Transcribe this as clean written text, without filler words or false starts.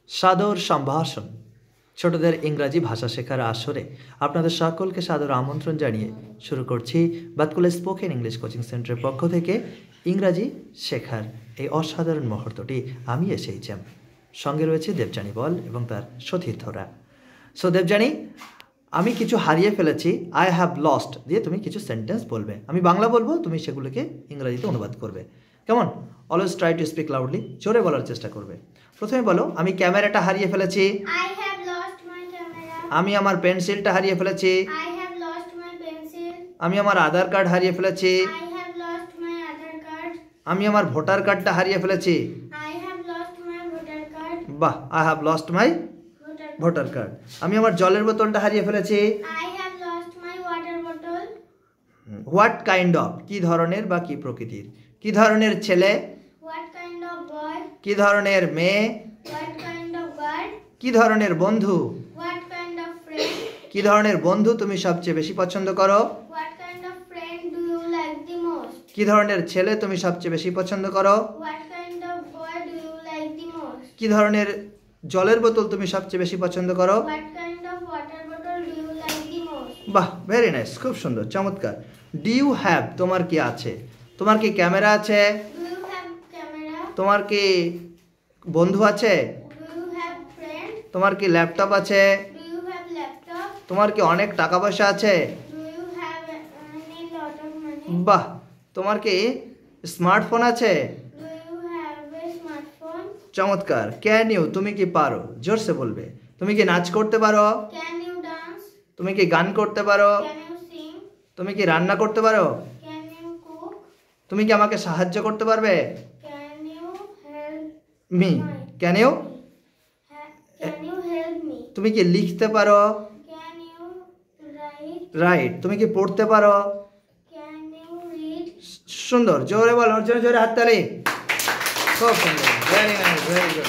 সাদর সম্ভাষণ ছোটদের ইংরাজি ভাষা শেখার আসরে আপনাদের সকলকে সাদর আমন্ত্রণ জানিয়ে শুরু করছি বাতকুলা স্পোকেন ইংলিশ কোচিং সেন্টারের পক্ষ থেকে ইংরাজি শেখার এই অসাধারণ মুহূর্তটি আমি এসেইছিলাম। সঙ্গে রয়েছে দেবযানী বল এবং তার সতীর্থরা। সো দেবযানী, আমি কিছু হারিয়ে ফেলেছি, আই হ্যাভ লস্ট দিয়ে তুমি কিছু সেন্টেন্স বলবে, আমি বাংলা বলবো, তুমি সেগুলোকে ইংরাজিতে অনুবাদ করবে। কেমন? Always try to speak loudly, জোরে বলার চেষ্টা করবে। প্রথমে বলো, আমি ক্যামেরাটা হারিয়ে ফেলেছি। I have lost my camera. আমি আমার পেন্সিলটা হারিয়ে ফেলেছি। I have lost my pencil. আমি আমার আধার কার্ড হারিয়ে ফেলেছি। I have lost my Aadhaar card. আমি আমার ভোটার কার্ডটা হারিয়ে ফেলেছি। I have lost my voter card. বাহ, I have lost my voter card. আমি আমার জলের বোতলটা হারিয়ে ফেলেছি। I have lost my water bottle. What kind of, কি ধরনের বা কি প্রকৃতির। কি ধরনের ছেলে, What kind of boy? কি ধরনের মেয়ে, What kind of girl? কি ধরনের বন্ধু। What kind of friend? কি ধরনের বন্ধু তুমি সবচেয়ে বেশি পছন্দ করো। What kind of friend do you like the most? কি ধরনের ছেলে তুমি সবচেয়ে বেশি পছন্দ করো। What kind of boy do you like the most? কি ধরনের জলের বোতল তুমি সবচেয়ে বেশি পছন্দ করো। What kind of water bottle do you like the most? বাহ, ভেরি নাইস, খুব সুন্দর, চমৎকার। ডু ইউ হ্যাভ, তোমার কি আছে। তোমার কি ক্যামেরা আছে। Do you have camera? তোমার কি বন্ধু আছে। Do you have friend? তোমার কি ল্যাপটপ আছে। Do you have laptop? তোমার কি অনেক টাকা পয়সা আছে। Do you have any lot of money? বাহ, তোমার কি স্মার্টফোন আছে। Do you have a smartphone? চমৎকার। ক্যান ইউ, তুমি কি পারো, জোরসে বলবে। তুমি কি নাচ করতে পারো। Can you dance? তুমি কি গান করতে পারো। Can you sing? তুমি কি রান্না করতে পারো। Can you cook? তুমি কি আমাকে সাহায্য করতে পারবে। Can you help me, can you. Can you help me? তুমি কি লিখতে পারো। Can you write? রাইট। তুমি কি পড়তে পারো। Can you read? সুন্দর, জোরে বলো, ওর জন্য জোরে হাততালি। খুব সুন্দর, ভেরি নাইস, ভেরি গুড।